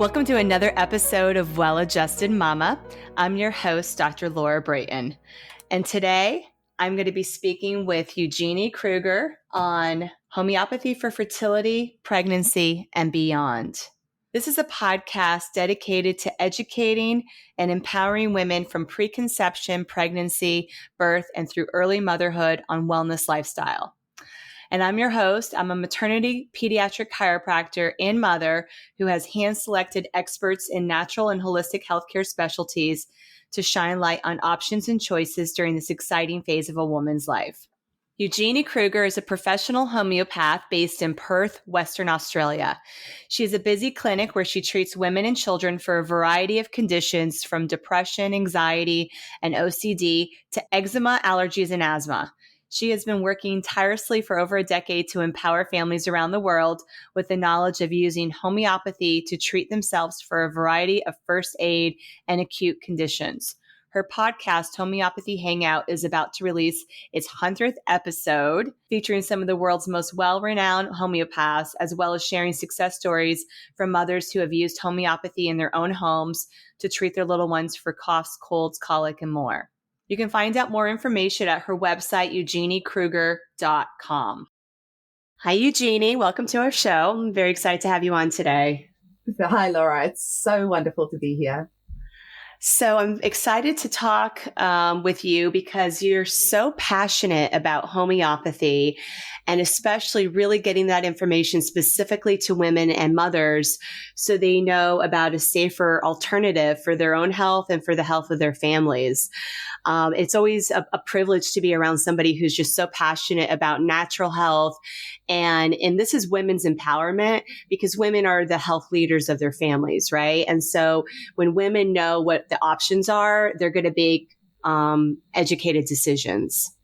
Welcome to another episode of Well-Adjusted Mama. I'm your host, Dr. Laura Brayton. And today I'm going to be speaking with Eugenie Kruger on homeopathy for fertility, pregnancy, and beyond. This is a podcast dedicated to educating and empowering women from preconception, pregnancy, birth, and through early motherhood on wellness lifestyle. And I'm your host. I'm a maternity pediatric chiropractor and mother who has hand-selected experts in natural and holistic healthcare specialties to shine light on options and choices during this exciting phase of a woman's life. Eugenie Kruger is a professional homeopath based in Perth, Western Australia. She has a busy clinic where she treats women and children for a variety of conditions from depression, anxiety, and OCD to eczema, allergies, and asthma. She has been working tirelessly for over a decade to empower families around the world with the knowledge of using homeopathy to treat themselves for a variety of first aid and acute conditions. Her podcast, Homeopathy Hangout, is about to release its 100th episode, featuring some of the world's most well-renowned homeopaths, as well as sharing success stories from mothers who have used homeopathy in their own homes to treat their little ones for coughs, colds, colic, and more. You can find out more information at her website, eugeniekruger.com. Hi, Eugenie. Welcome to our show. I'm very excited to have you on today. Hi, Laura. It's so wonderful to be here. So I'm excited to talk with you because you're so passionate about homeopathy and especially really getting that information specifically to women and mothers so they know about a safer alternative for their own health and for the health of their families. It's always a privilege to be around somebody who's just so passionate about natural health. And this is women's empowerment because women are the health leaders of their families, right? And so when women know what the options are, they're going to make educated decisions.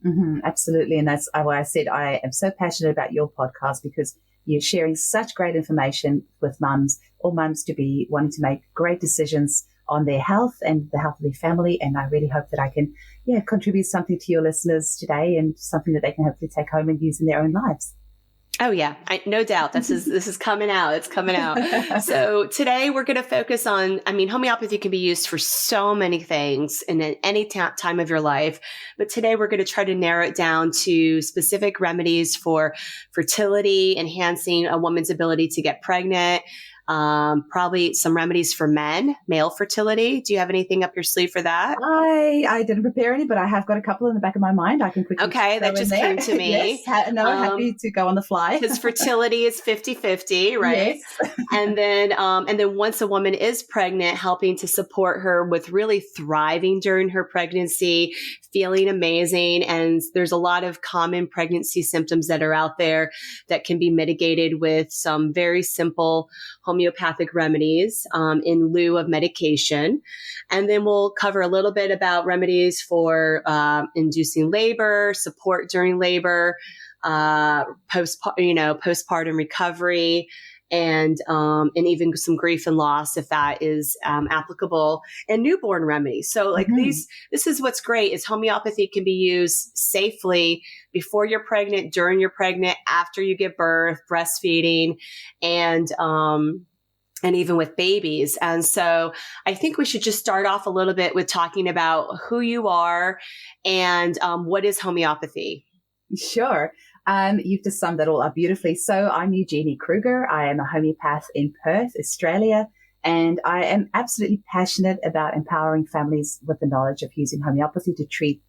Mm-hmm, absolutely. And that's why I said I am so passionate about your podcast because you're sharing such great information with mums or mums to be wanting to make great decisions on their health and the health of their family. And I really hope that I can, contribute something to your listeners today and something that they can hopefully take home and use in their own lives. Oh yeah, no doubt. This is coming out. It's coming out. So today we're going to focus on, homeopathy can be used for so many things in any time of your life. But today we're going to try to narrow it down to specific remedies for fertility, enhancing a woman's ability to get pregnant. Probably some remedies for men, male fertility. Do you have anything up your sleeve for that? I didn't prepare any, but I have got a couple in the back of my mind. I can quickly. Okay, that just came to me. Yes, happy to go on the fly. Because fertility is 50-50, right? Yes. and then once a woman is pregnant, helping to support her with really thriving during her pregnancy, feeling amazing. And there's a lot of common pregnancy symptoms that are out there that can be mitigated with some very simple homeopathic remedies in lieu of medication. And then we'll cover a little bit about remedies for inducing labor, support during labor, postpartum recovery, and even some grief and loss if that is applicable, and newborn remedies. So this is what's great is homeopathy can be used safely before you're pregnant, during you're pregnant, after you give birth, breastfeeding, and even with babies. And so I think we should just start off a little bit with talking about who you are and what is homeopathy. Sure. You've just summed that all up beautifully. So I'm Eugenie Kruger. I am a homeopath in Perth, Australia, and I am absolutely passionate about empowering families with the knowledge of using homeopathy to treat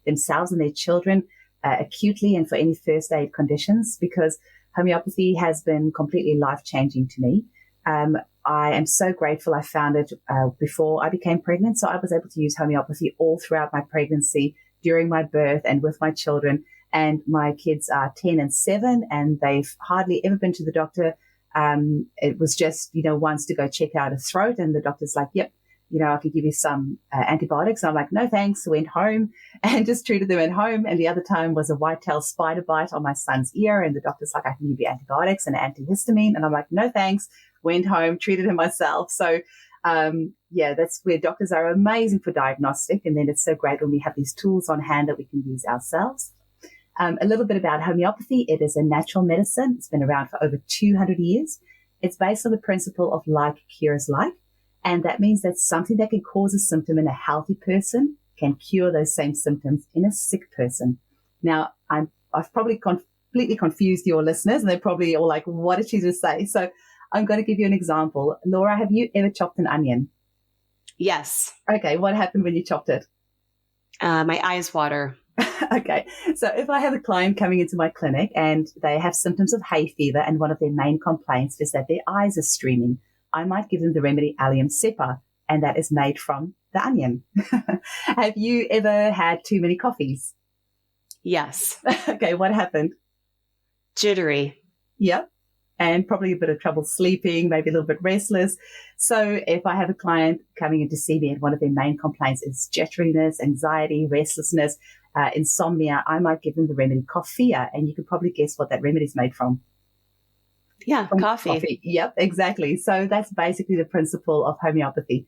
themselves and their children acutely and for any first aid conditions, because homeopathy has been completely life-changing to me. I am so grateful I found it before I became pregnant, so I was able to use homeopathy all throughout my pregnancy, during my birth, and with my children. And my kids are 10 and 7, and they've hardly ever been to the doctor. It was just, once to go check out a throat, and the doctor's like, yep, I could give you some antibiotics. And I'm like, no, thanks. Went home and just treated them at home. And the other time was a white-tailed spider bite on my son's ear, and the doctor's like, I can give you antibiotics and antihistamine. And I'm like, no, thanks. Went home, treated him myself. So, that's where doctors are amazing for diagnostic. And then it's so great when we have these tools on hand that we can use ourselves. A little bit about homeopathy. It is a natural medicine. It's been around for over 200 years. It's based on the principle of like cures like. And that means that something that can cause a symptom in a healthy person can cure those same symptoms in a sick person. Now, I've probably completely confused your listeners, and they're probably all like, what did she just say? So I'm going to give you an example. Laura, have you ever chopped an onion? Yes. Okay, what happened when you chopped it? My eyes water. Okay, so if I have a client coming into my clinic and they have symptoms of hay fever and one of their main complaints is that their eyes are streaming, I might give them the remedy allium cepa, and that is made from the onion. Have you ever had too many coffees? Yes. Okay, what happened? Jittery. Yep. And probably a bit of trouble sleeping, maybe a little bit restless. So if I have a client coming in to see me and one of their main complaints is jitteriness, anxiety, restlessness, insomnia, I might give them the remedy coffea, and you can probably guess what that remedy is made from. Yeah, coffee. Yep, exactly. So that's basically the principle of homeopathy.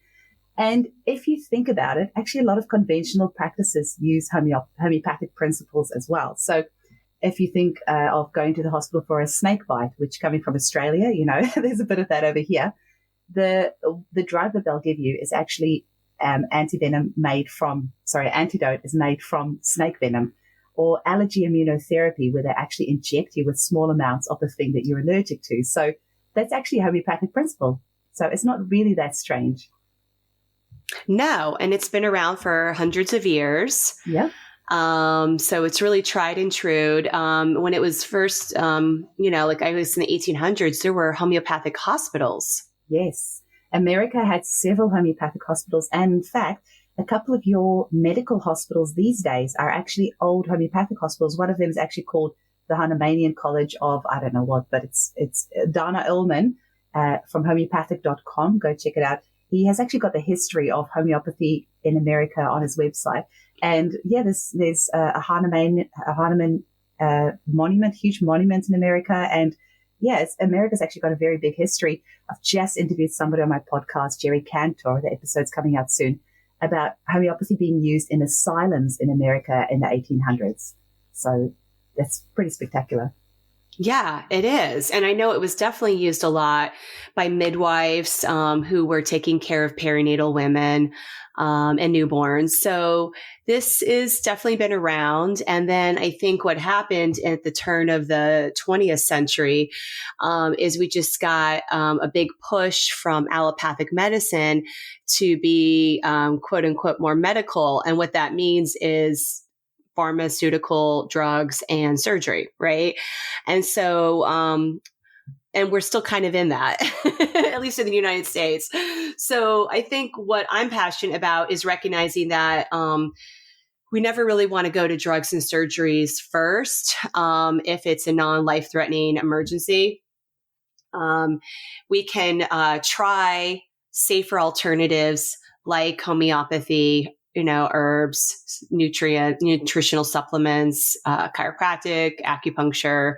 And if you think about it, actually a lot of conventional practices use homeopathic principles as well. So if you think of going to the hospital for a snake bite, which coming from Australia, there's a bit of that over here. The drug that they'll give you is actually antidote is made from snake venom, or allergy immunotherapy, where they actually inject you with small amounts of the thing that you're allergic to. So that's actually a homeopathic principle. So it's not really that strange. No, and it's been around for hundreds of years. Yeah. So it's really tried and true. When it was first, like I was in the 1800s, there were homeopathic hospitals. Yes. America had several homeopathic hospitals. And in fact, a couple of your medical hospitals these days are actually old homeopathic hospitals. One of them is actually called the Hahnemannian College of, I don't know what, but it's Dana Ullman from homeopathic.com. Go check it out. He has actually got the history of homeopathy in America on his website. And yeah, there's a Hahnemann monument, huge monument in America. And yes, America's actually got a very big history. I've just interviewed somebody on my podcast, Jerry Cantor, the episode's coming out soon, about homeopathy being used in asylums in America in the 1800s. So that's pretty spectacular. Yeah, it is. And I know it was definitely used a lot by midwives who were taking care of perinatal women and newborns. So this has definitely been around. And then I think what happened at the turn of the 20th century is we just got a big push from allopathic medicine to be quote unquote more medical. And what that means is pharmaceutical drugs and surgery, right? And so, and we're still kind of in that, at least in the United States. So I think what I'm passionate about is recognizing that we never really want to go to drugs and surgeries first if it's a non-life-threatening emergency. We can try safer alternatives like homeopathy, herbs, nutritional supplements, chiropractic, acupuncture,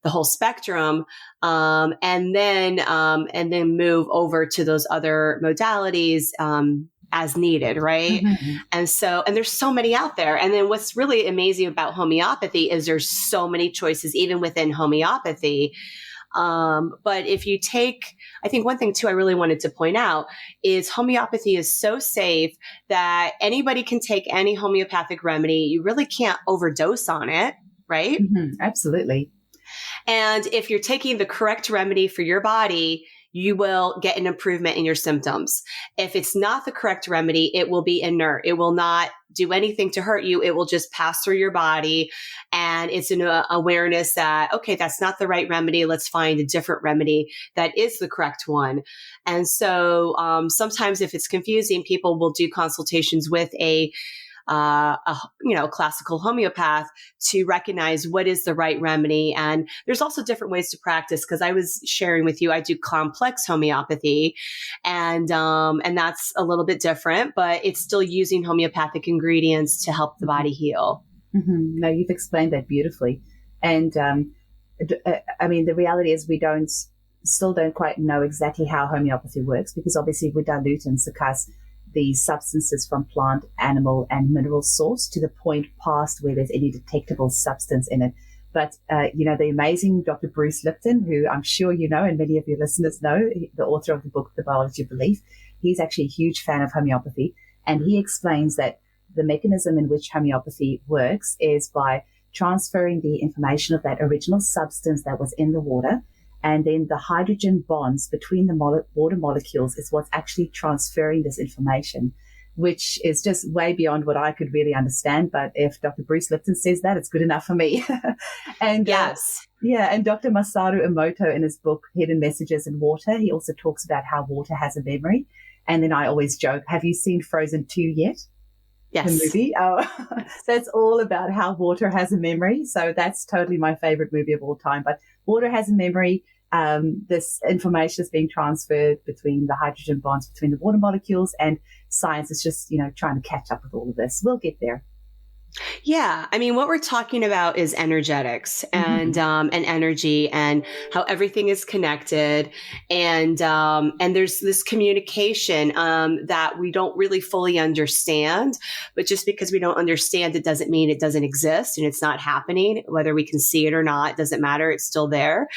the whole spectrum, and then move over to those other modalities as needed, right? Mm-hmm. And there's so many out there. And then what's really amazing about homeopathy is there's so many choices even within homeopathy. But if you I think one thing too, I really wanted to point out is homeopathy is so safe that anybody can take any homeopathic remedy. You really can't overdose on it, right? Mm-hmm. Absolutely. And if you're taking the correct remedy for your body, you will get an improvement in your symptoms. If it's not the correct remedy, it will be inert. It will not do anything to hurt you. It will just pass through your body. And it's an awareness that, okay, that's not the right remedy. Let's find a different remedy that is the correct one. And so sometimes if it's confusing, people will do consultations with a classical homeopath to recognize what is the right remedy. And there's also different ways to practice, because I was sharing with you, I do complex homeopathy, and that's a little bit different, but it's still using homeopathic ingredients to help the body heal. Mm-hmm. No, you've explained that beautifully. And the reality is we still don't quite know exactly how homeopathy works, because obviously we dilute and succuss these substances from plant, animal, and mineral source to the point past where there's any detectable substance in it. But, the amazing Dr. Bruce Lipton, who I'm sure you know, and many of your listeners know, the author of the book, The Biology of Belief, he's actually a huge fan of homeopathy. And he explains that the mechanism in which homeopathy works is by transferring the information of that original substance that was in the water, and then the hydrogen bonds between the water molecules is what's actually transferring this information, which is just way beyond what I could really understand. But if Dr. Bruce Lipton says that, it's good enough for me. And yes. And Dr. Masaru Emoto, in his book, Hidden Messages in Water, he also talks about how water has a memory. And then I always joke, have you seen Frozen 2 yet? Yes. The movie. Oh, so it's all about how water has a memory. So that's totally my favorite movie of all time. But water has a memory. This information is being transferred between the hydrogen bonds between the water molecules, and science is just, trying to catch up with all of this. We'll get there. Yeah. I mean, what we're talking about is energetics and energy, and how everything is connected. And there's this communication, that we don't really fully understand, but just because we don't understand, it doesn't mean it doesn't exist and it's not happening. Whether we can see it or not, it doesn't matter. It's still there.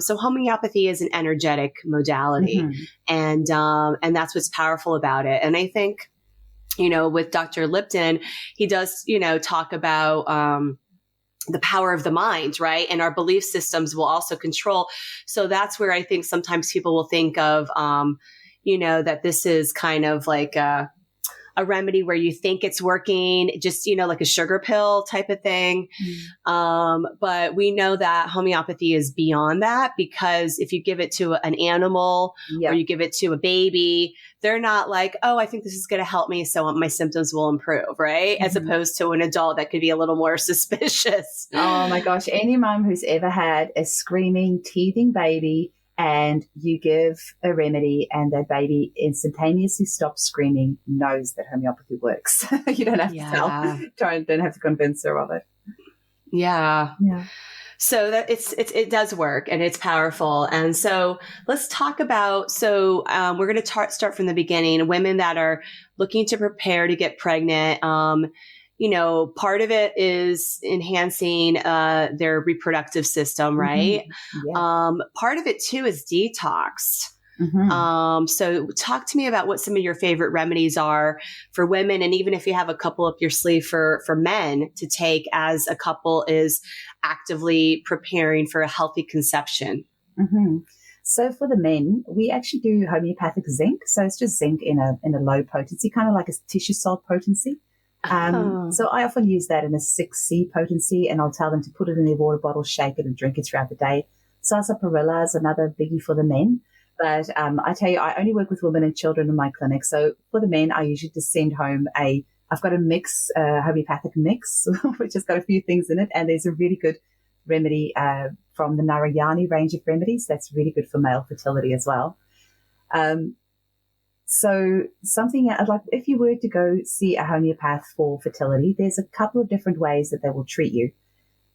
So homeopathy is an energetic modality, and that's what's powerful about it. And I think, with Dr. Lipton, he does, talk about, the power of the mind, right? And our belief systems will also control. So that's where I think sometimes people will think of, that this is kind of like a remedy where you think it's working, just, like a sugar pill type of thing. But we know that homeopathy is beyond that, because if you give it to an animal or you give it to a baby, they're not like, oh, I think this is going to help me, so my symptoms will improve, right? As opposed to an adult that could be a little more suspicious. Oh my gosh. Any mom who's ever had a screaming, teething baby, and you give a remedy and that baby instantaneously stops screaming, knows that homeopathy works. You don't have to don't have to convince her of it. Yeah. So that it does work, and it's powerful. And so let's talk about, we're going to start from the beginning. Women that are looking to prepare to get pregnant, part of it is enhancing their reproductive system, right? Part of it too is detox. So talk to me about what some of your favorite remedies are for women, and even if you have a couple up your sleeve for men to take as a couple is actively preparing for a healthy conception. So for the men, we actually do homeopathic zinc. So it's just zinc in a low potency, kind of like a tissue salt potency. So I often use that in a 6C potency, and I'll tell them to put it in their water bottle, shake it, and drink it throughout the day. Sarsaparilla is another biggie for the men. But I tell you, I only work with women and children in my clinic. So for the men, I usually just send home I've got a mix, homeopathic mix, which has got a few things in it. And there's a really good remedy from the Narayani range of remedies that's really good for male fertility as well. So something I'd like, if you were to go see a homeopath for fertility, there's a couple of different ways that they will treat you.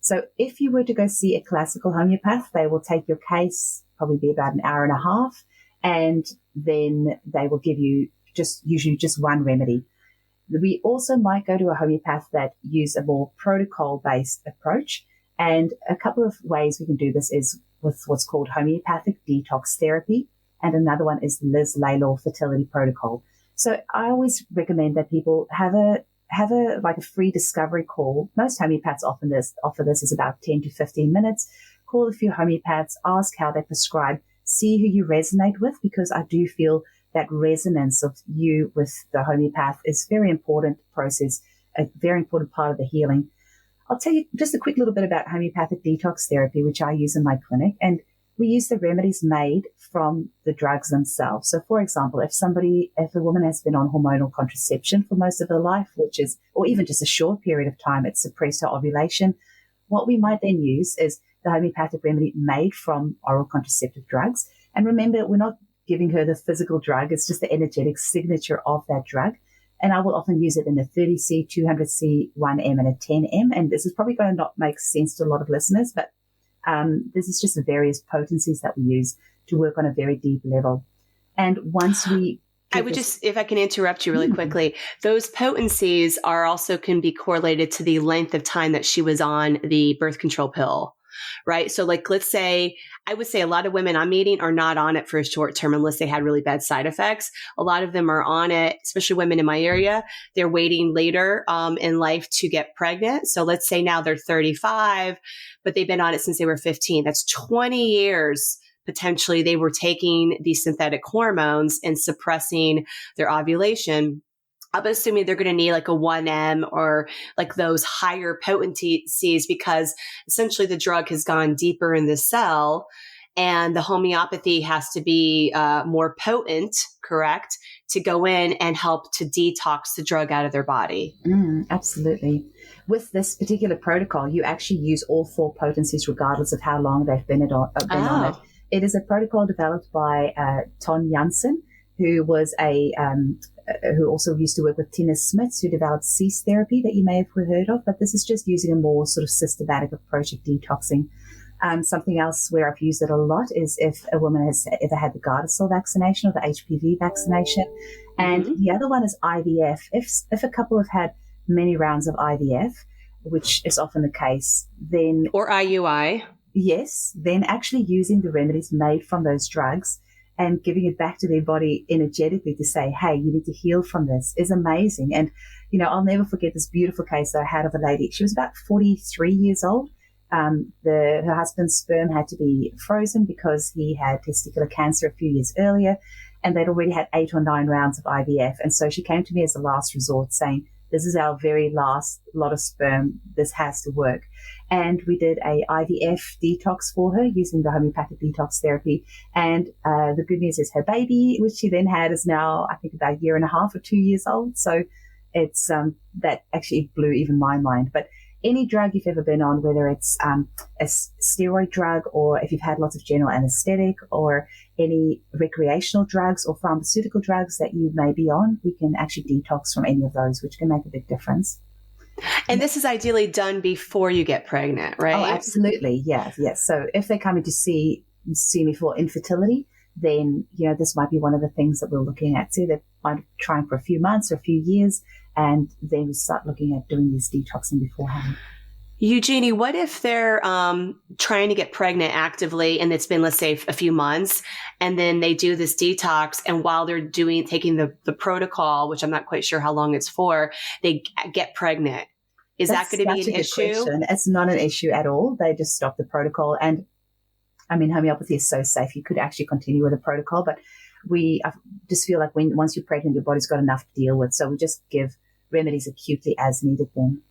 So if you were to go see a classical homeopath, they will take your case, probably be about an hour and a half, and then they will give you usually just one remedy. We also might go to a homeopath that use a more protocol-based approach. And a couple of ways we can do this is with what's called homeopathic detox therapy. And another one is Liz Laylaw fertility protocol. So I always recommend that people have a free discovery call. Most homeopaths offer this is about 10 to 15 minutes. Call a few homeopaths, ask how they prescribe, see who you resonate with, because I do feel that resonance of you with the homeopath is a very important process, a very important part of the healing. I'll tell you just a quick little bit about homeopathic detox therapy, which I use in my clinic. And we use the remedies made from the drugs themselves. So for example, if a woman has been on hormonal contraception for most of her life, or even just a short period of time, it's suppressed her ovulation, what we might then use is the homeopathic remedy made from oral contraceptive drugs. And remember, we're not giving her the physical drug. It's just the energetic signature of that drug. And I will often use it in a 30C, 200C, 1M, and a 10M. And this is probably going to not make sense to a lot of listeners, but this is just the various potencies that we use to work on a very deep level. And once we I would just, if I can interrupt you really quickly, those potencies are also can be correlated to the length of time that she was on the birth control pill, right? So like, let's say, I would say a lot of women I'm meeting are not on it for a short term unless they had really bad side effects. A lot of them are on it, especially women in my area. They're waiting later in life to get pregnant. So let's say now they're 35, but they've been on it since they were 15. That's 20 years. Potentially they were taking these synthetic hormones and suppressing their ovulation. I'm assuming they're going to need like a 1M or like those higher potencies because essentially the drug has gone deeper in the cell and the homeopathy has to be more potent, correct, to go in and help to detox the drug out of their body. Absolutely. With this particular protocol, you actually use all 4 potencies regardless of how long they've been on it. It is a protocol developed by Ton Janssen, who was who also used to work with Tina Smits, who developed cease therapy that you may have heard of. But this is just using a more sort of systematic approach of detoxing. Something else where I've used it a lot is if a woman has ever had the Gardasil vaccination or the HPV vaccination. And the other one is IVF. If a couple have had many rounds of IVF, which is often the case, then... Or IUI. Yes, then actually using the remedies made from those drugs and giving it back to their body energetically to say, hey, you need to heal from this is amazing. And, you know, I'll never forget this beautiful case that I had of a lady. She was about 43 years old. Her husband's sperm had to be frozen because he had testicular cancer a few years earlier, and they'd already had 8 or 9 rounds of IVF. And so she came to me as a last resort saying, this is our very last lot of sperm. This has to work. And we did a IVF detox for her using the homeopathic detox therapy. And the good news is her baby, which she then had, is now, I think, about a year and a half or 2 years old. So it's that actually blew even my mind. But any drug you've ever been on, whether it's a steroid drug or if you've had lots of general anesthetic or any recreational drugs or pharmaceutical drugs that you may be on, we can actually detox from any of those, which can make a big difference. And this is ideally done before you get pregnant, right? Oh, absolutely. Yes. So if they're coming to see me for infertility, then, you know, this might be one of the things that we're looking at. So they're trying for a few months or a few years, and then we start looking at doing this detoxing beforehand. Eugenie, what if they're trying to get pregnant actively and it's been, let's say, a few months, and then they do this detox, and while they're taking the protocol, which I'm not quite sure how long it's for, they get pregnant? Is that going to be an issue? Question. It's not an issue at all. They just stop the protocol. And I mean, homeopathy is so safe. You could actually continue with the protocol, but I just feel like once you're pregnant, your body's got enough to deal with. So we just give remedies acutely as needed then.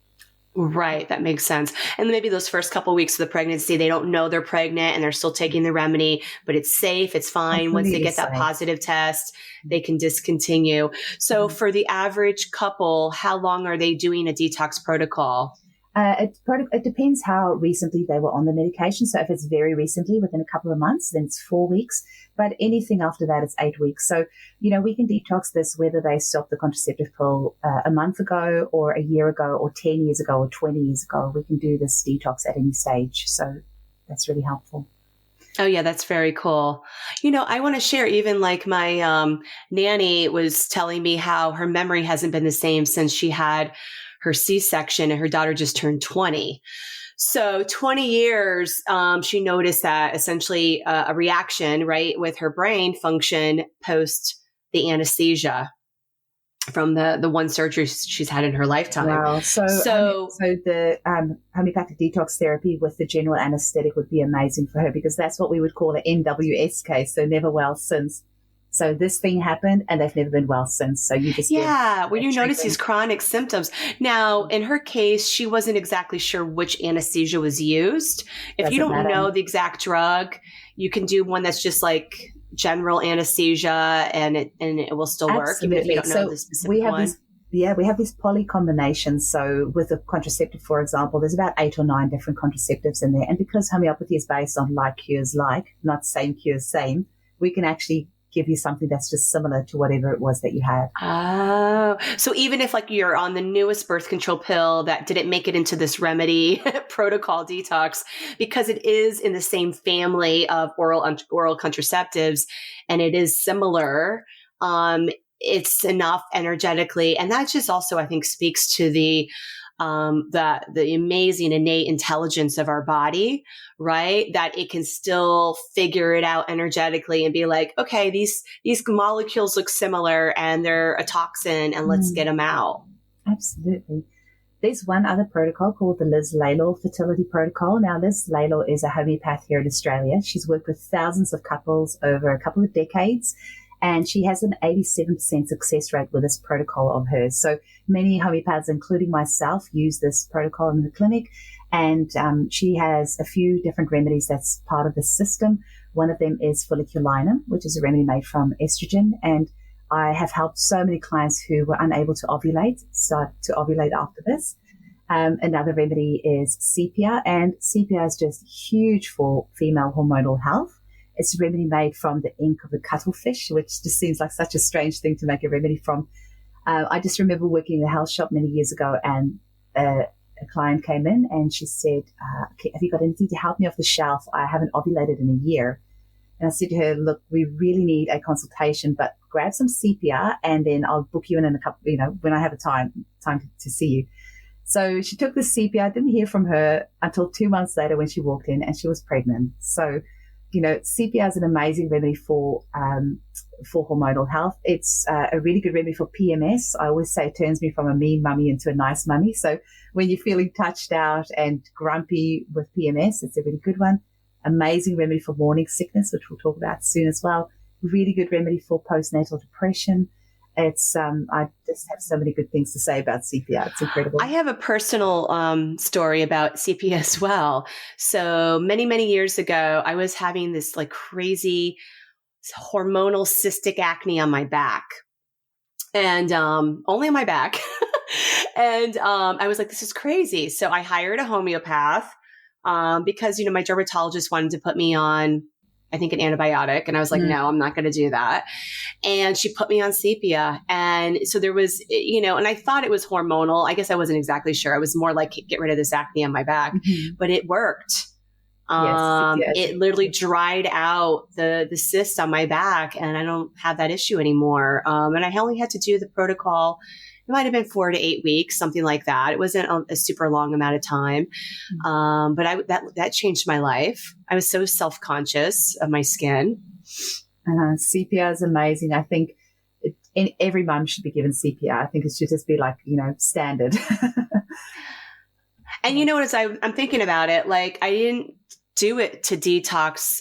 Right. That makes sense. And then maybe those first couple of weeks of the pregnancy, they don't know they're pregnant and they're still taking the remedy, but it's safe. It's fine. Once they get that positive test, they can discontinue. So for the average couple, how long are they doing a detox protocol? It depends how recently they were on the medication. So if it's very recently, within a couple of months, then it's 4 weeks. But anything after that, it's 8 weeks. So, you know, we can detox this whether they stopped the contraceptive pill a month ago or a year ago or 10 years ago or 20 years ago. We can do this detox at any stage. So that's really helpful. Oh, yeah, that's very cool. You know, I want to share, even like my nanny was telling me how her memory hasn't been the same since she had her C-section and her daughter just turned 20. So 20 years, she noticed that essentially a reaction, right, with her brain function post the anesthesia from the one surgery she's had in her lifetime. Wow. So the homeopathic detox therapy with the general anesthetic would be amazing for her, because that's what we would call an NWS case, so never well since. So this thing happened and they've never been well since. So you just when you notice these chronic symptoms. Now, in her case, she wasn't exactly sure which anesthesia was used. If you don't know the exact drug, you can do one that's just like general anesthesia, and it will still work even if you don't know the specific one. We have these poly combinations. So with a contraceptive, for example, there's about 8 or 9 different contraceptives in there. And because homeopathy is based on like cures like, not same cures same, we can actually give you something that's just similar to whatever it was that you had. Oh, so even if like you're on the newest birth control pill that didn't make it into this remedy protocol detox, because it is in the same family of oral contraceptives and it is similar, it's enough energetically. And that just also, I think, speaks to the amazing innate intelligence of our body, right? That it can still figure it out energetically and be like, okay, these molecules look similar and they're a toxin, and let's get them out. Absolutely. There's one other protocol called the Liz Laylaw Fertility Protocol. Now, Liz Laylaw is a homeopath here in Australia. She's worked with thousands of couples over a couple of decades, and she has an 87% success rate with this protocol of hers. So many homeopaths, including myself, use this protocol in the clinic. And she has a few different remedies that's part of the system. One of them is folliculinum, which is a remedy made from estrogen. And I have helped so many clients who were unable to ovulate start to ovulate after this. Another remedy is sepia, and sepia is just huge for female hormonal health. It's a remedy made from the ink of the cuttlefish, which just seems like such a strange thing to make a remedy from. I just remember working in a health shop many years ago, and a client came in and she said, have you got anything to help me off the shelf? I haven't ovulated in a year. And I said to her, look, we really need a consultation, but grab some sepia and then I'll book you in a couple, when I have a time to see you. So she took the sepia. I didn't hear from her until 2 months later when she walked in, and she was pregnant. So, sepia is an amazing remedy for hormonal health. It's a really good remedy for PMS. I always say it turns me from a mean mummy into a nice mummy. So when you're feeling touched out and grumpy with PMS, it's a really good one. Amazing remedy for morning sickness, which we'll talk about soon as well. Really good remedy for postnatal depression. It's I just have so many good things to say about sepia. It's incredible. I have a personal story about sepia as well. So many, many years ago, I was having this like crazy hormonal cystic acne on my back, and only on my back. And I was like, this is crazy. So I hired a homeopath because, my dermatologist wanted to put me on, I think, an antibiotic. And I was like, no, I'm not going to do that. And she put me on sepia. And so there was, and I thought it was hormonal. I guess I wasn't exactly sure. I was more like, get rid of this acne on my back, but it worked. Yes. It literally dried out the cyst on my back, and I don't have that issue anymore. And I only had to do the protocol. It might have been 4 to 8 weeks, something like that. It wasn't a super long amount of time. But that changed my life. I was so self-conscious of my skin. Sepia is amazing. I think every mum should be given sepia. I think it should just be like, standard. And as I'm thinking about it, like I didn't do it to detox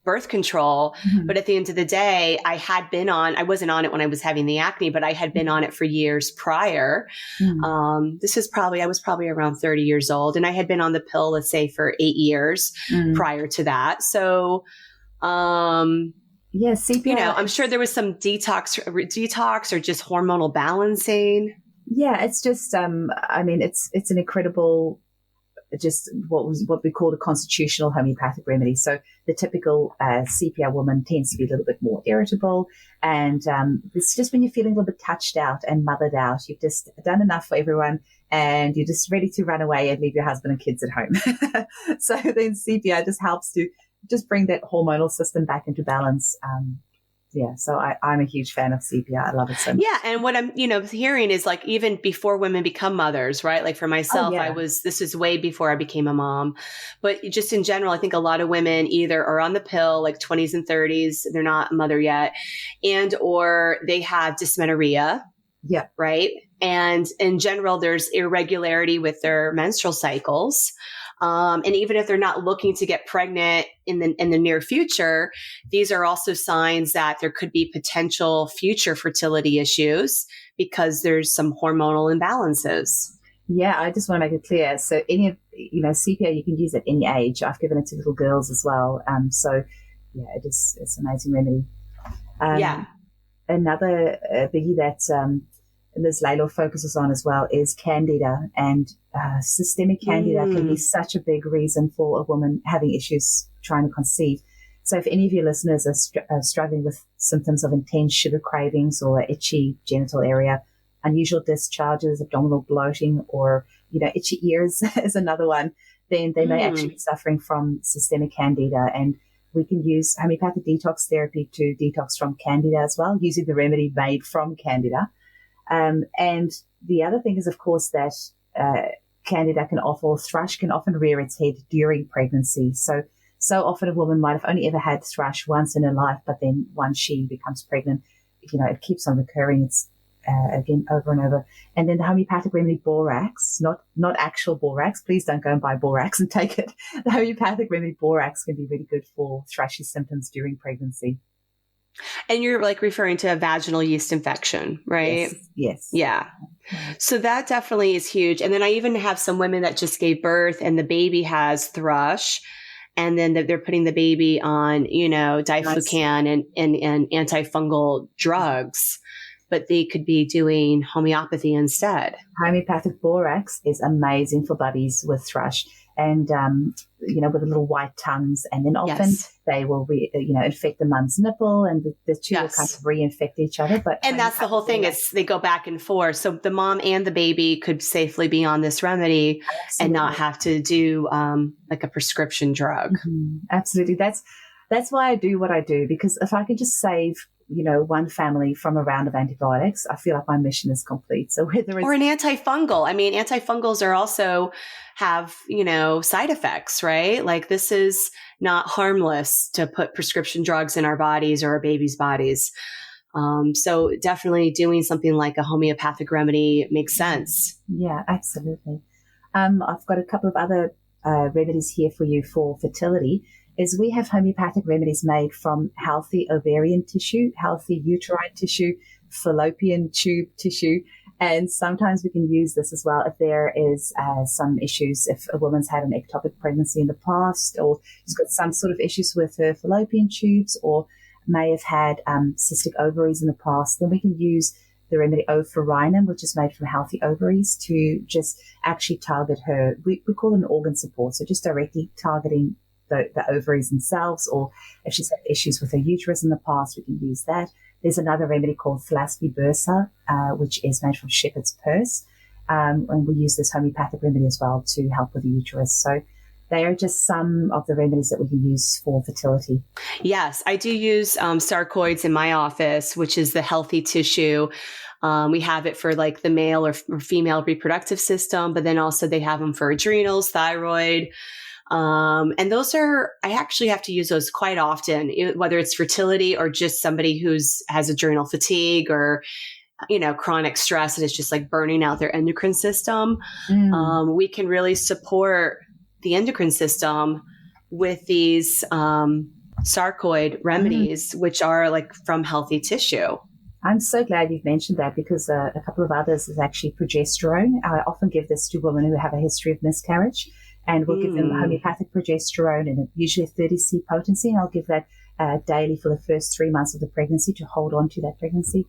birth control. But at the end of the day, I wasn't on it when I was having the acne, but I had been on it for years prior. I was probably around 30 years old, and I had been on the pill, let's say, for 8 years prior to that. So, sepia. I'm sure there was some detox or just hormonal balancing. Yeah, it's just, it's an incredible, just what we call a constitutional homeopathic remedy. So the typical sepia woman tends to be a little bit more irritable, and it's just when you're feeling a little bit touched out and mothered out, you've just done enough for everyone, and you're just ready to run away and leave your husband and kids at home. So then sepia just helps to just bring that hormonal system back into balance. So I'm a huge fan of sepia. I love it so much. Yeah. And what I'm, hearing is like, even before women become mothers, right? Like for myself, this is way before I became a mom, but just in general, I think a lot of women either are on the pill, like 20s and 30s, they're not a mother yet, or they have dysmenorrhea. Yeah. Right. And in general, there's irregularity with their menstrual cycles. And even if they're not looking to get pregnant in the near future, these are also signs that there could be potential future fertility issues because there's some hormonal imbalances. Yeah, I just want to make it clear. So any of, sepia, you can use at any age. I've given it to little girls as well. It's an amazing remedy. Another biggie that Liz Laylaw focuses on as well is candida, and systemic candida can be such a big reason for a woman having issues trying to conceive. So if any of your listeners are struggling with symptoms of intense sugar cravings or itchy genital area, unusual discharges, abdominal bloating, or, itchy ears is another one, then they may actually be suffering from systemic candida. And we can use homeopathic detox therapy to detox from candida as well, using the remedy made from candida. And the other thing is, of course, that candida can often, or thrush can often rear its head during pregnancy. So often a woman might have only ever had thrush once in her life, but then once she becomes pregnant, it keeps on recurring. It's again over and over. And then the homeopathic remedy borax, not actual borax. Please don't go and buy borax and take it. The homeopathic remedy borax can be really good for thrushy symptoms during pregnancy. And you're like referring to a vaginal yeast infection, right? Yes. Yeah. So that definitely is huge. And then I even have some women that just gave birth and the baby has thrush, and then they're putting the baby on, diflucan and antifungal drugs, but they could be doing homeopathy instead. Homeopathic borax is amazing for babies with thrush and, with the little white tongues. And then often they will, infect the mum's nipple, and the two will kind of reinfect each other. And that's the whole thing is they go back and forth. So the mom and the baby could safely be on this remedy and not have to do like a prescription drug. Mm-hmm. Absolutely. That's why I do what I do, because if I could just save one family from a round of antibiotics, I feel like my mission is complete. So whether it's... Or an antifungal. I mean, antifungals are also have, side effects, right? Like this is not harmless to put prescription drugs in our bodies or our babies' bodies. So definitely doing something like a homeopathic remedy makes sense. Yeah, absolutely. I've got a couple of other remedies here for you for fertility. Is we have homeopathic remedies made from healthy ovarian tissue, healthy uterine tissue, fallopian tube tissue. And sometimes we can use this as well if there is some issues, if a woman's had an ectopic pregnancy in the past, or she's got some sort of issues with her fallopian tubes, or may have had cystic ovaries in the past. Then we can use the remedy Ophorinum, which is made from healthy ovaries, to just actually target her. We call it an organ support, so just directly targeting the ovaries themselves, or if she's had issues with her uterus in the past, we can use that. There's another remedy called Thlaspi bursa, which is made from shepherd's purse, and we use this homeopathic remedy as well to help with the uterus. So they are just some of the remedies that we can use for fertility. Yes, I do use sarcoids in my office, which is the healthy tissue. We have it for like the male or female reproductive system, but then also they have them for adrenals, thyroid. And those I actually have to use those quite often, whether it's fertility or just somebody has adrenal fatigue or, chronic stress and it's just like burning out their endocrine system. We can really support the endocrine system with these, sarcoid remedies, which are like from healthy tissue. I'm so glad you've mentioned that, because a couple of others is actually progesterone. I often give this to women who have a history of miscarriage. And we'll give them homeopathic progesterone and usually 30C potency. And I'll give that daily for the first 3 months of the pregnancy to hold on to that pregnancy.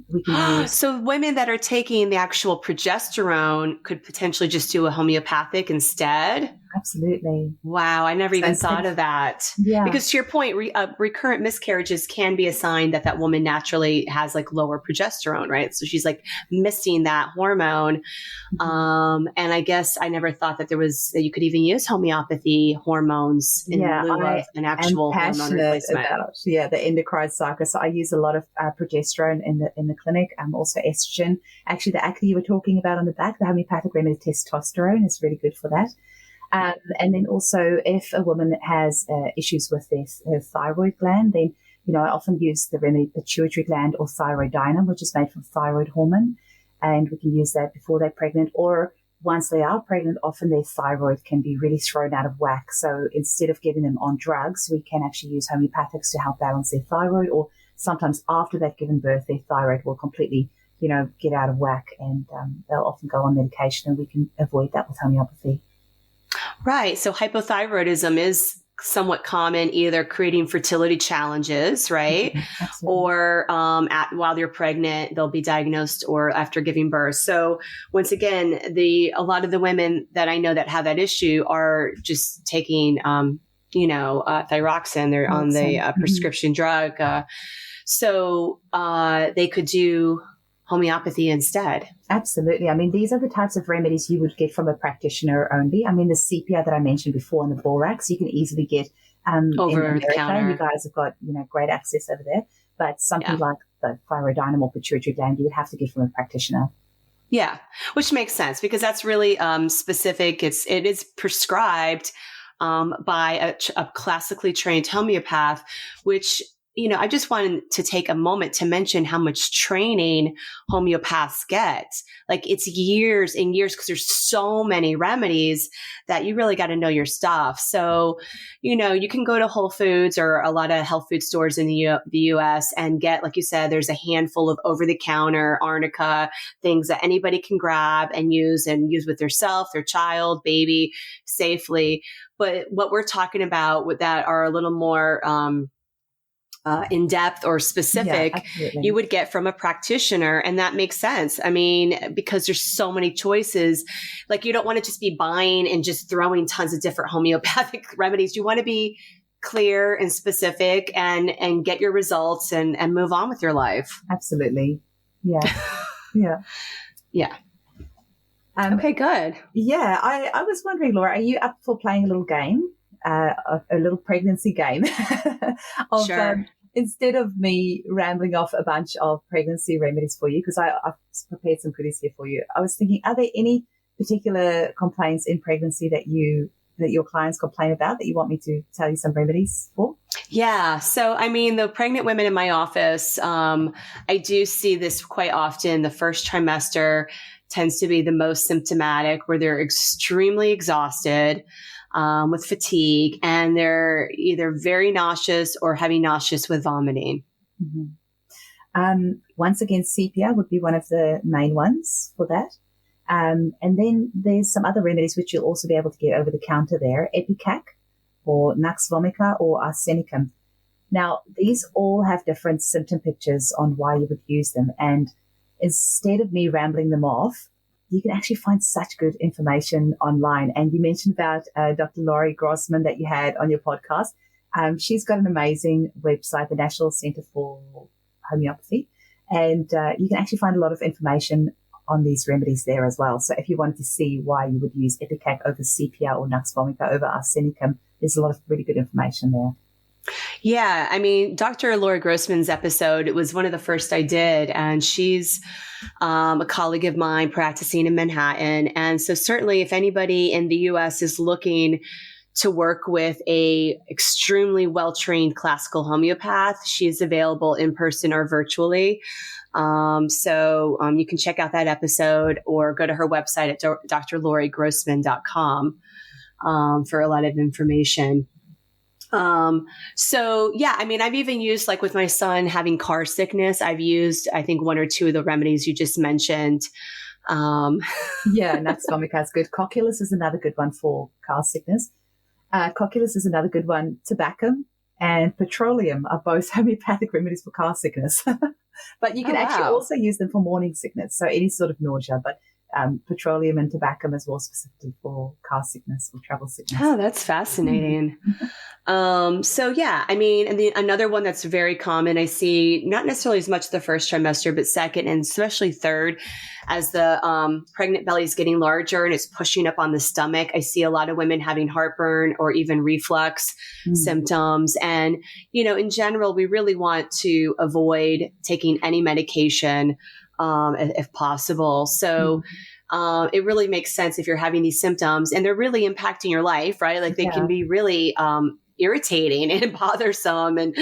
We can use... So women that are taking the actual progesterone could potentially just do a homeopathic instead? Absolutely. Wow. I never even thought of that. Yeah. Because to your point, recurrent miscarriages can be a sign that woman naturally has like lower progesterone, right? So she's like missing that hormone. And I guess I never thought that that you could even use homeopathy hormones in lieu of an actual hormone replacement. The endocrine cycle. So I use a lot of progesterone in the clinic. Also estrogen. Actually, the acne you were talking about on the back, the homeopathic remedy testosterone is really good for that. And then also if a woman has issues with her thyroid gland, then, I often use the remedy pituitary gland or thyroidinum, which is made from thyroid hormone. And we can use that before they're pregnant, or once they are pregnant, often their thyroid can be really thrown out of whack. So instead of getting them on drugs, we can actually use homeopathics to help balance their thyroid, or sometimes after they've given birth, their thyroid will completely, get out of whack, and they'll often go on medication, and we can avoid that with homeopathy. Right. So hypothyroidism is somewhat common, either creating fertility challenges, right? Or while you're pregnant, they'll be diagnosed, or after giving birth. So once again, a lot of the women that I know that have that issue are just taking, thyroxine. They're on the prescription drug. So they could do homeopathy instead. Absolutely. I mean, these are the types of remedies you would get from a practitioner only. I mean, the sepia that I mentioned before and the borax, you can easily get in Over the America. counter. You guys have got, great access over there. But something like the thyroidinum or pituitary gland, you would have to get from a practitioner. Yeah, which makes sense because that's really specific. It is prescribed by a classically trained homeopath, which, I just wanted to take a moment to mention how much training homeopaths get. Like it's years and years because there's so many remedies that you really got to know your stuff. So, you can go to Whole Foods or a lot of health food stores in the US and get, like you said, there's a handful of over the counter arnica things that anybody can grab and use with themselves, their child, baby safely. But what we're talking about with that are a little more, in depth or specific, you would get from a practitioner. And that makes sense. I mean, because there's so many choices, like you don't want to just be buying and just throwing tons of different homeopathic remedies. You want to be clear and specific and get your results and move on with your life. Absolutely. Yeah. Yeah. Yeah. Okay, good. Yeah. I was wondering, Laura, are you up for playing a little game? A little pregnancy game of, sure. Instead of me rambling off a bunch of pregnancy remedies for you, because I've prepared some goodies here for you. I was thinking, are there any particular complaints in pregnancy that your clients complain about that you want me to tell you some remedies for? Yeah. So, I mean, the pregnant women in my office, I do see this quite often. The first trimester tends to be the most symptomatic, where they're extremely exhausted, with fatigue, and they're either very nauseous or heavy nauseous with vomiting. Mm-hmm. Once again, sepia would be one of the main ones for that. And then there's some other remedies which you'll also be able to get over the counter there, Ipecac or Nux vomica or arsenicum. Now, these all have different symptom pictures on why you would use them. And instead of me rambling them off, you can actually find such good information online. And you mentioned about Dr. Laurie Grossman that you had on your podcast. She's got an amazing website, the National Center for Homeopathy. And you can actually find a lot of information on these remedies there as well. So if you wanted to see why you would use Ipecac over sepia or Nux vomica over arsenicum, there's a lot of really good information there. Yeah. I mean, Dr. Laura Grossman's episode, it was one of the first I did, and she's a colleague of mine practicing in Manhattan. And so certainly if anybody in the US is looking to work with a extremely well-trained classical homeopath, she is available in person or virtually. So you can check out that episode or go to her website at drlorigrossman.com for a lot of information. So yeah, I mean, I've even used, like with my son having car sickness, I've used, I think, one or two of the remedies you just mentioned. Yeah, Nux vomica is good. Cocculus is another good one for car sickness. Cocculus is another good one. Tobacum and petroleum are both homeopathic remedies for car sickness. But you can actually also use them for morning sickness, so any sort of nausea. But petroleum and tobacum as well, specifically for car sickness or travel sickness. Oh, that's fascinating. So yeah, I mean, and another one that's very common, I see not necessarily as much the first trimester, but second and especially third, as the pregnant belly is getting larger and it's pushing up on the stomach. I see a lot of women having heartburn or even reflux symptoms. And, in general, we really want to avoid taking any medication if possible. So it really makes sense if you're having these symptoms and they're really impacting your life, right? Like they can be really irritating and bothersome and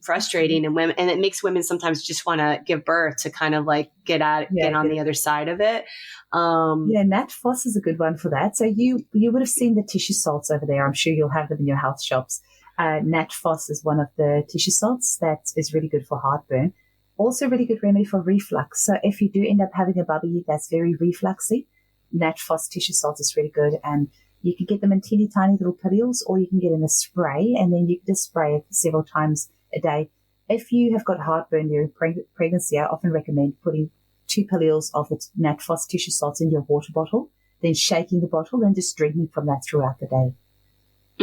frustrating, and women, and it makes women sometimes just want to give birth to kind of like get on the other side of it. Nat Phos is a good one for that. So you would have seen the tissue salts over there. I'm sure you'll have them in your health shops. Nat Phos is one of the tissue salts that is really good for heartburn. Also really good remedy for reflux. So if you do end up having a bubby that's very refluxy, Nat Phos tissue salt is really good. And you can get them in teeny tiny little pillules, or you can get in a spray, and then you can just spray it several times a day. If you have got heartburn during pregnancy, I often recommend putting 2 pillules of the Nat Phos tissue salts in your water bottle, then shaking the bottle and just drinking from that throughout the day.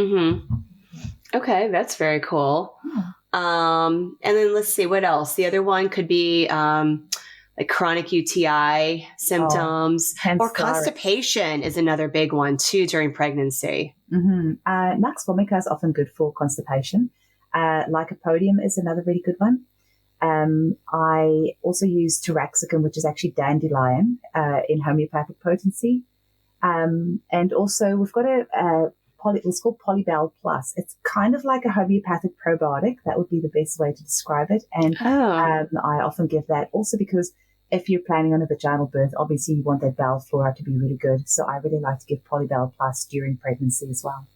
Mm-hmm. Okay, that's very cool. And then let's see, what else? The other one could be like chronic UTI symptoms, or constipation is another big one too during pregnancy. Nux vomica is often good for constipation. Lycopodium is another really good one. I also use taraxacum, which is actually dandelion, in homeopathic potency. And also we've got it's called Polybal Plus. It's kind of like a homeopathic probiotic. That would be the best way to describe it. And I often give that also because if you're planning on a vaginal birth, obviously you want that bowel flora to be really good. So I really like to give Polybal Plus during pregnancy as well.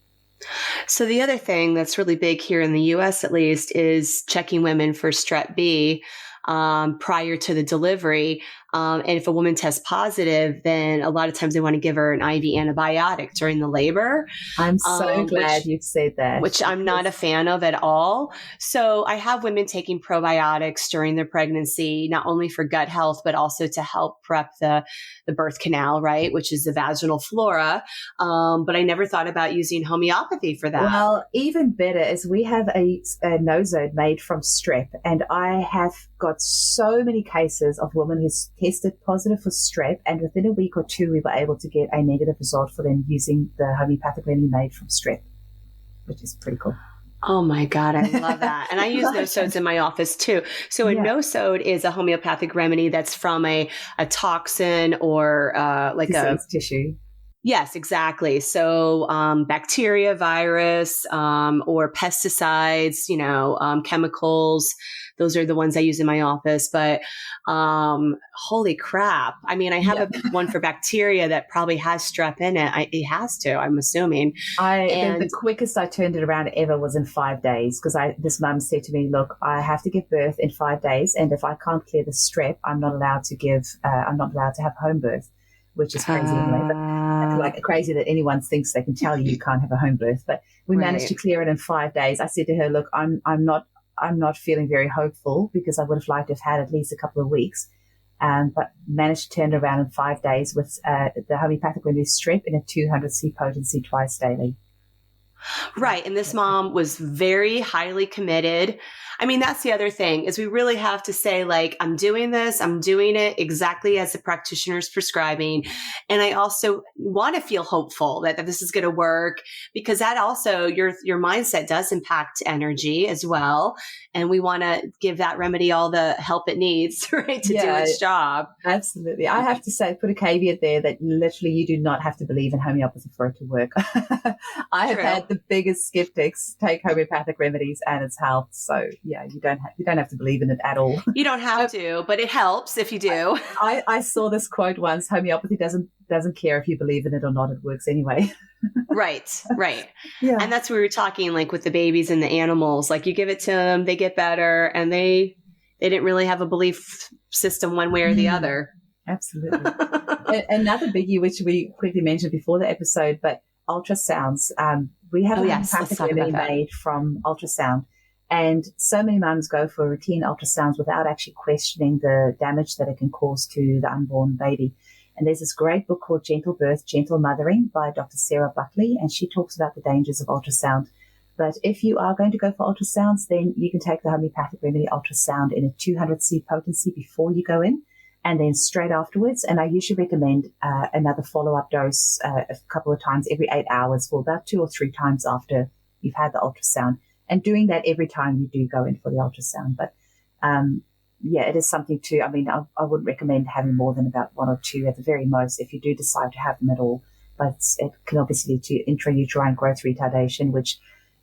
So the other thing that's really big here in the US, at least, is checking women for strep B prior to the delivery. And if a woman tests positive, then a lot of times they want to give her an IV antibiotic during the labor. I'm so glad you've said that. Which I'm not a fan of at all. So I have women taking probiotics during their pregnancy, not only for gut health, but also to help prep the birth canal, right? Which is the vaginal flora. But I never thought about using homeopathy for that. Well, even better is we have a nosode made from strep, and I have got so many cases of women who's tested positive for strep, and within a week or two, we were able to get a negative result for them using the homeopathic remedy made from strep, which is pretty cool. Oh my God, I love that. And I use nosodes in my office too. So a nosode is a homeopathic remedy that's from a toxin or like disease tissue. Yes, exactly. So bacteria, virus, or pesticides, chemicals, those are the ones I use in my office. But holy crap. I mean, I have one for bacteria that probably has strep in it. It has to, I'm assuming. The quickest I turned it around ever was in 5 days because this mum said to me, look, I have to give birth in 5 days. And if I can't clear the strep, I'm not allowed to have home birth, which is crazy anyway. But like crazy that anyone thinks they can tell you can't have a home birth. But we managed to clear it in 5 days. I said to her, look, I'm not feeling very hopeful because I would have liked to have had at least a couple of weeks. But managed to turn it around in 5 days with the homeopathic remedy strep in a 200C potency twice daily. Right. And this mom was very highly committed. I mean, that's the other thing is we really have to say, like, I'm doing this. I'm doing it exactly as the practitioner is prescribing. And I also want to feel hopeful that this is going to work because that also your mindset does impact energy as well. And we want to give that remedy all the help it needs, right, to do its job. Absolutely. I have to say, put a caveat there that literally you do not have to believe in homeopathy for it to work. I have had the biggest skeptics take homeopathic remedies and it's helped. So yeah, you don't have to believe in it at all. You don't have to, but it helps if you do. I saw this quote once: homeopathy doesn't care if you believe in it or not; it works anyway. Right. Yeah. And that's what we were talking, like with the babies and the animals. Like you give it to them, they get better, and they didn't really have a belief system one way or the other. Absolutely. Another biggie, which we quickly mentioned before the episode, but ultrasounds. We have a homeopathic remedy made from ultrasound. And so many mums go for routine ultrasounds without actually questioning the damage that it can cause to the unborn baby. And there's this great book called Gentle Birth, Gentle Mothering by Dr. Sarah Buckley, and she talks about the dangers of ultrasound. But if you are going to go for ultrasounds, then you can take the homeopathic remedy ultrasound in a 200C potency before you go in, and then straight afterwards. And I usually recommend another follow-up dose a couple of times every 8 hours for about 2 or 3 times after you've had the ultrasound. And doing that every time you do go in for the ultrasound. But, it is something to, I wouldn't recommend having more than about 1 or 2 at the very most if you do decide to have them at all. But it can obviously lead to intrauterine growth retardation, which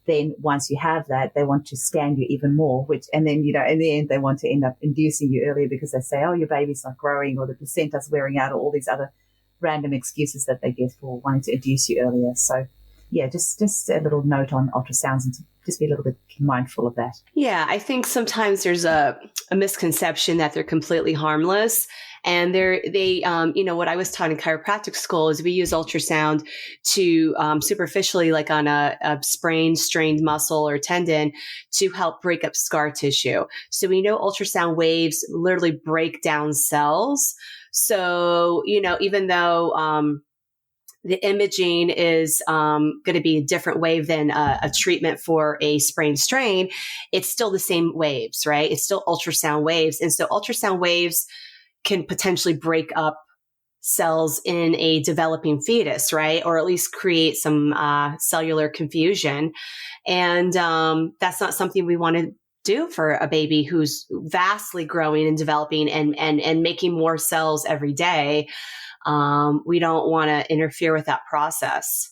then once you have that, they want to scan you even more, and then, in the end, they want to end up inducing you earlier because they say, oh, your baby's not growing or the placenta's wearing out or all these other random excuses that they give for wanting to induce you earlier. So, yeah, just a little note on ultrasounds and to just be a little bit mindful of that. Yeah, I think sometimes there's a misconception that they're completely harmless. And what I was taught in chiropractic school is we use ultrasound to superficially, like on a sprained, strained muscle or tendon, to help break up scar tissue. So we know ultrasound waves literally break down cells. So, even though the imaging is going to be a different wave than a treatment for a sprain strain, it's still the same waves, right? It's still ultrasound waves. And so ultrasound waves can potentially break up cells in a developing fetus, right? Or at least create some cellular confusion. And that's not something we want to do for a baby who's vastly growing and developing and making more cells every day. We don't want to interfere with that process.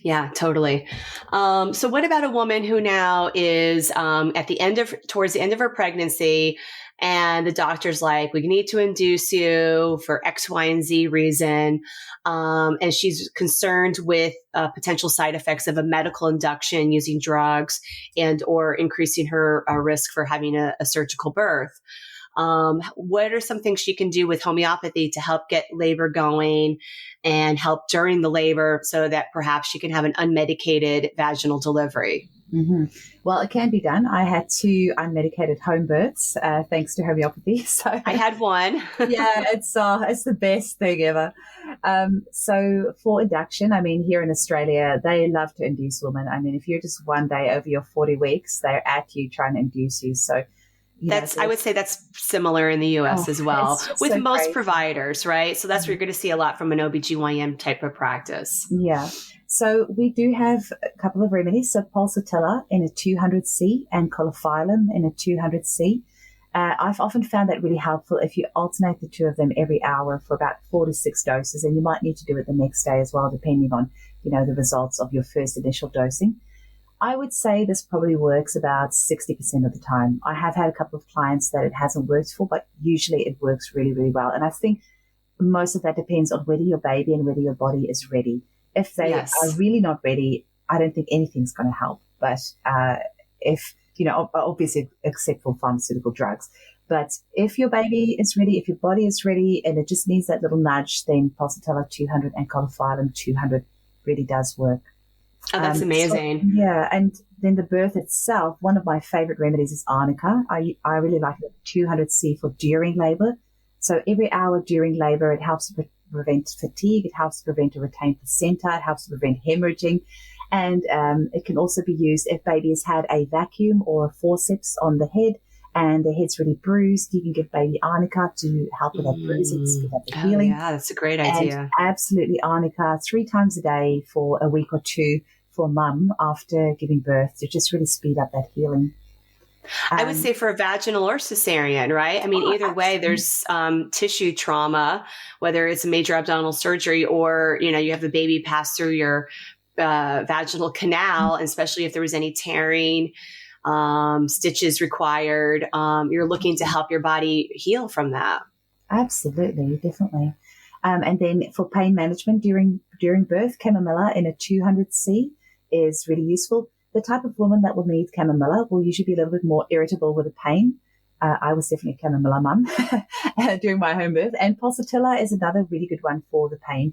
Yeah, totally. So what about a woman who now is towards the end of her pregnancy, and the doctor's like, we need to induce you for X, Y, and Z reason. And she's concerned with potential side effects of a medical induction using drugs and or increasing her risk for having a surgical birth. What are some things she can do with homeopathy to help get labor going and help during the labor so that perhaps she can have an unmedicated vaginal delivery? Mm-hmm. Well, it can be done. I had 2 unmedicated home births thanks to homeopathy. So I had one. Yeah, it's the best thing ever. So for induction, I mean, here in Australia, they love to induce women. I mean, if you're just one day over your 40 weeks, they're at you trying to induce you. So I would say that's similar in the US as well with so most great. Providers, right? So that's where you're going to see a lot from an OBGYN type of practice. Yeah. So we do have a couple of remedies. So pulsatilla in a 200C and coliphylum in a 200C. I've often found that really helpful if you alternate the 2 of them every hour for about 4 to 6 doses, and you might need to do it the next day as well, depending on, the results of your first initial dosing. I would say this probably works about 60% of the time. I have had a couple of clients that it hasn't worked for, but usually it works really, really well. And I think most of that depends on whether your baby and whether your body is ready. If they are really not ready, I don't think anything's going to help. But if, obviously except for pharmaceutical drugs. But if your baby is ready, if your body is ready and it just needs that little nudge, then pulsatilla 200 and coliphylum 200 really does work. Oh, that's amazing. So, and then the birth itself, one of my favorite remedies is arnica. I really like it, 200C for during labor. So every hour during labor, it helps to prevent fatigue. It helps to prevent a retained placenta. It helps to prevent hemorrhaging. And it can also be used if baby has had a vacuum or a forceps on the head and the head's really bruised. You can give baby arnica to help with that bruising, speed up the healing. Yeah, that's a great idea. And absolutely arnica 3 times a day for a week or 2 for mum after giving birth to just really speed up that healing. I would say for a vaginal or cesarean, right? I mean, either way, there's tissue trauma, whether it's a major abdominal surgery or, you have the baby pass through your vaginal canal, and especially if there was any tearing, stitches required, you're looking to help your body heal from that. Absolutely, definitely. And then for pain management during birth, chamomilla in a 200C is really useful. The type of woman that will need chamomilla will usually be a little bit more irritable with the pain. I was definitely a chamomilla mum during my home birth. And pulsatilla is another really good one for the pain.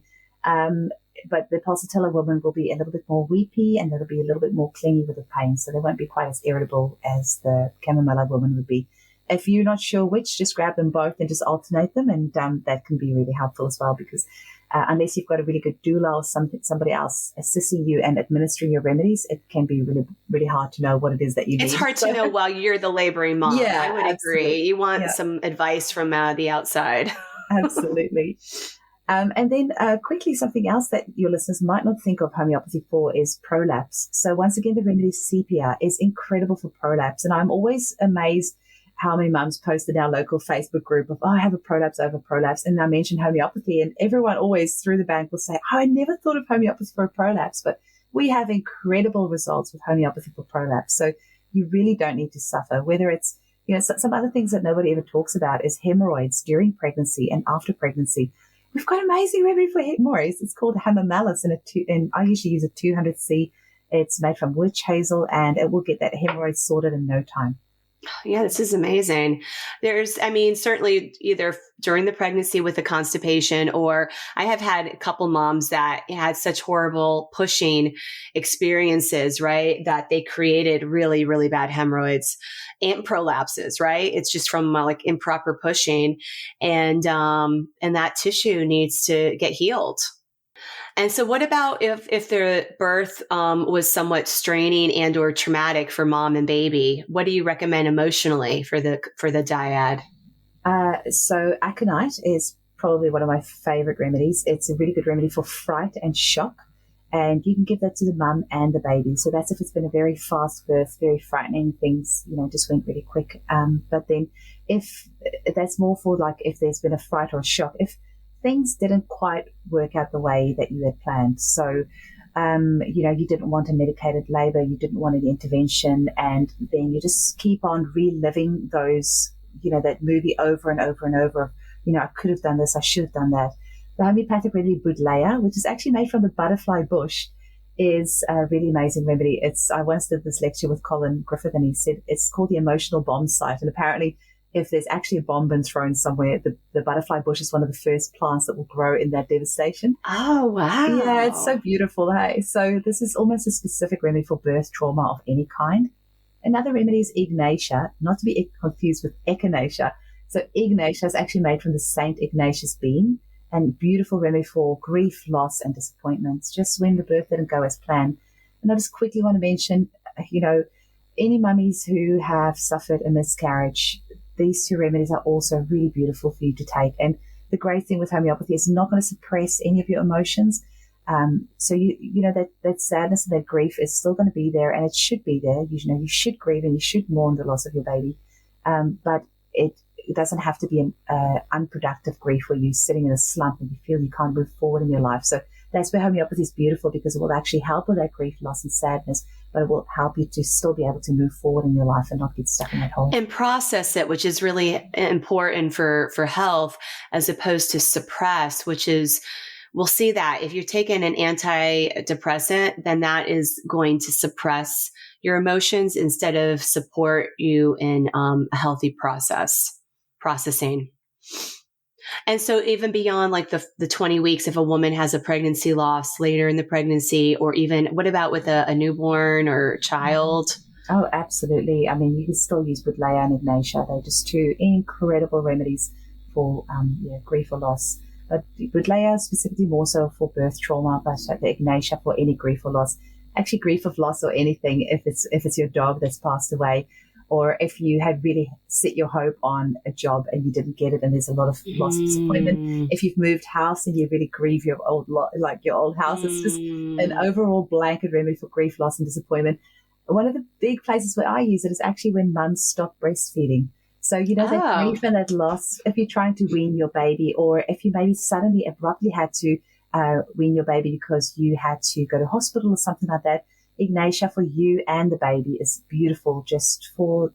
But the pulsatilla woman will be a little bit more weepy and they'll be a little bit more clingy with the pain. So they won't be quite as irritable as the chamomilla woman would be. If you're not sure which, just grab them both and just alternate them. And that can be really helpful as well because unless you've got a really good doula or somebody else assisting you and administering your remedies, it can be really, really hard to know what it is that you need. It's hard to know while you're the laboring mom. Yeah, I would agree. You want some advice from the outside. Absolutely. And then quickly, something else that your listeners might not think of homeopathy for is prolapse. So once again, the remedy sepia is incredible for prolapse. And I'm always amazed how many mums post in our local Facebook group of, I have a prolapse over prolapse. And I mention homeopathy and everyone always through the bank will say, I never thought of homeopathy for a prolapse, but we have incredible results with homeopathy for prolapse. So you really don't need to suffer, whether it's, some other things that nobody ever talks about is hemorrhoids during pregnancy and after pregnancy. We've got amazing remedy for hemorrhoids. It's called hamamelis and I usually use a 200C. It's made from witch hazel and it will get that hemorrhoid sorted in no time. Yeah, this is amazing. Certainly either during the pregnancy with the constipation, or I have had a couple moms that had such horrible pushing experiences, right? That they created really, really bad hemorrhoids and prolapses, right? It's just from improper pushing and that tissue needs to get healed. And so what about if the birth was somewhat straining and or traumatic for mom and baby? What do you recommend emotionally for the dyad? So aconite is probably one of my favorite remedies. It's a really good remedy for fright and shock. And you can give that to the mum and the baby. So that's if it's been a very fast birth, very frightening, things, just went really quick. But then if that's more for like if there's been a fright or a shock, if things didn't quite work out the way that you had planned. So, you didn't want a medicated labor, you didn't want any intervention, and then you just keep on reliving those, that movie over and over and over. I could have done this, I should have done that. The homeopathic remedy Budleia, which is actually made from the butterfly bush, is a really amazing remedy. I once did this lecture with Colin Griffith, and he said it's called the emotional bomb site. And apparently, if there's actually a bomb been thrown somewhere, the butterfly bush is one of the first plants that will grow in that devastation. Oh, wow. Yeah, it's so beautiful, hey? So this is almost a specific remedy for birth trauma of any kind. Another remedy is Ignatia, not to be confused with Echinacea. So Ignatia is actually made from the Saint Ignatius bean, and beautiful remedy for grief, loss, and disappointments, just when the birth didn't go as planned. And I just quickly want to mention, any mummies who have suffered a miscarriage, these two remedies are also really beautiful for you to take. And the great thing with homeopathy is not going to suppress any of your emotions. So that sadness and that grief is still going to be there, and it should be there. You should grieve and you should mourn the loss of your baby. But it doesn't have to be an unproductive grief where you're sitting in a slump and you feel you can't move forward in your life. So that's where homeopathy is beautiful, because it will actually help with that grief, loss, and sadness, but it will help you to still be able to move forward in your life and not get stuck in that hole. And process it, which is really important for health, as opposed to suppress, which is, we'll see that if you're taking an antidepressant, then that is going to suppress your emotions instead of support you in a healthy processing. And so even beyond like the 20 weeks, if a woman has a pregnancy loss later in the pregnancy, or even what about with a newborn or child? Oh, absolutely. I mean, you can still use Budleia and Ignatia. They're just two incredible remedies for grief or loss. But Budleia specifically more so for birth trauma, but the Ignatia for any grief or loss. Actually, grief of loss or anything, if it's your dog that's passed away, or if you had really set your hope on a job and you didn't get it, and there's a lot of loss and disappointment. If you've moved house and you really grieve your old house, it's just an overall blanket remedy for grief, loss, and disappointment. One of the big places where I use it is actually when mums stop breastfeeding. So, that grief and that loss, if you're trying to wean your baby, or if you maybe suddenly abruptly had to wean your baby because you had to go to hospital or something like that, Ignatia for you and the baby is beautiful, just for,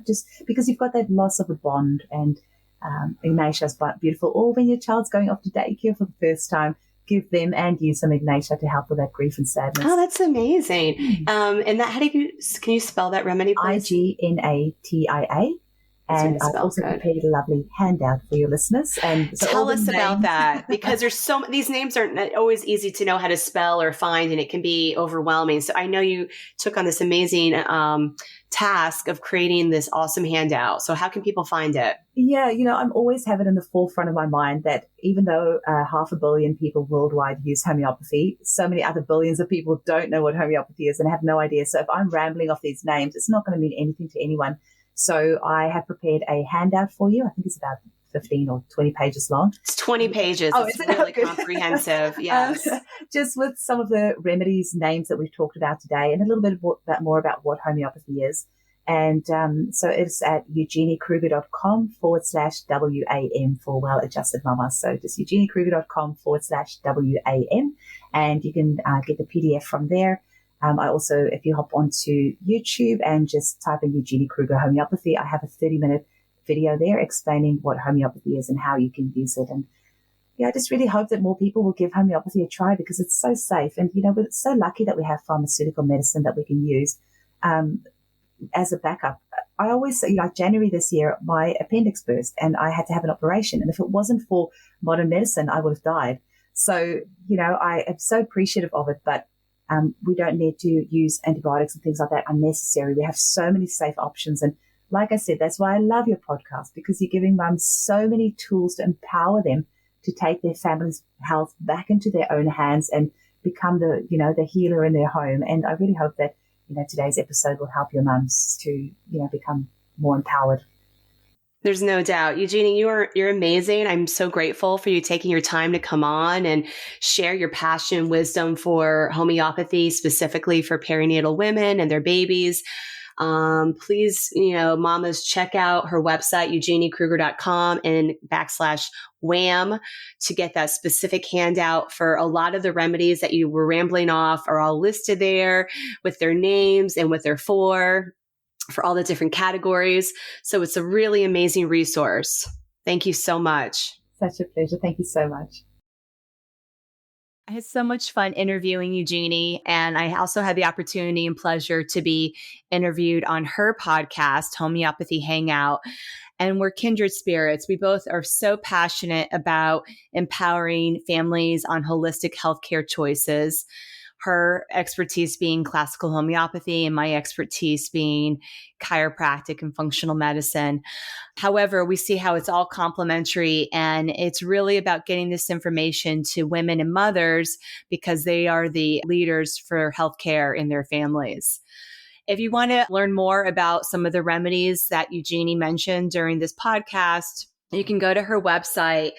just because you've got that loss of a bond. And Ignatia is beautiful. Or when your child's going off to daycare for the first time, give them and you some Ignatia to help with that grief and sadness. Oh, that's amazing. And that, can you spell that remedy, please? Ignatia. And I've also prepared a lovely handout for your listeners. And so tell us about that, because there's these names aren't always easy to know how to spell or find, and it can be overwhelming. So I know you took on this amazing task of creating this awesome handout. So how can people find it? Yeah, I'm always have it in the forefront of my mind that even though 500 million people worldwide use homeopathy, so many other billions of people don't know what homeopathy is and have no idea. So if I'm rambling off these names, it's not going to mean anything to anyone. So I have prepared a handout for you. I think it's about 15 or 20 pages long. It's 20 pages. Oh, it's really comprehensive. Yes. Just with some of the remedies, names that we've talked about today, and a little bit more about what homeopathy is. And so it's at eugeniekruger.com/WAM for well-adjusted mamas. So just eugeniekruger.com/WAM, and you can get the PDF from there. I also, if you hop onto YouTube and just type in Eugenie Kruger Homeopathy, I have a 30-minute video there explaining what homeopathy is and how you can use it. And I just really hope that more people will give homeopathy a try, because it's so safe. And, we're so lucky that we have pharmaceutical medicine that we can use as a backup. I always say, like January this year, my appendix burst and I had to have an operation. And if it wasn't for modern medicine, I would have died. So, I am so appreciative of it, but we don't need to use antibiotics and things like that unnecessary. We have so many safe options. And like I said, that's why I love your podcast, because you're giving mums so many tools to empower them to take their family's health back into their own hands and become the healer in their home. And I really hope that, today's episode will help your mums to, become more empowered. There's no doubt. Eugenie, you're amazing. I'm so grateful for you taking your time to come on and share your passion and wisdom for homeopathy, specifically for perinatal women and their babies. Please, mamas, check out her website, eugeniekruger.com and /WAM to get that specific handout for a lot of the remedies that you were rambling off are all listed there with their names and what they're for all the different categories. So it's a really amazing resource. Thank you so much. Such a pleasure. Thank you so much. I had so much fun interviewing Eugenie, and I also had the opportunity and pleasure to be interviewed on her podcast, Homeopathy Hangout. And we're kindred spirits. We both are so passionate about empowering families on holistic healthcare choices. Her expertise being classical homeopathy and my expertise being chiropractic and functional medicine. However, we see how it's all complementary, and it's really about getting this information to women and mothers because they are the leaders for healthcare in their families. If you want to learn more about some of the remedies that Eugenie mentioned during this podcast, you can go to her website.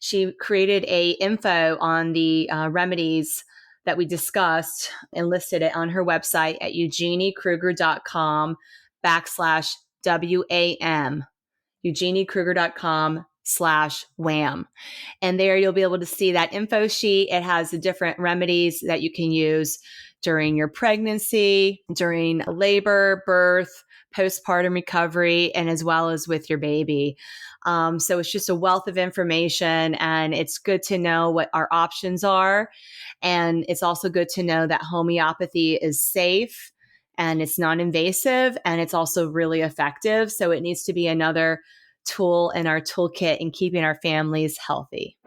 She created a info on the remedies that we discussed and listed it on her website at eugeniekruger.com /WAM, eugeniekruger.com/WAM. And there you'll be able to see that info sheet. It has the different remedies that you can use during your pregnancy, during labor, birth, postpartum recovery, and as well as with your baby. So it's just a wealth of information, and it's good to know what our options are. And it's also good to know that homeopathy is safe and it's non-invasive and it's also really effective. So it needs to be another tool in our toolkit in keeping our families healthy.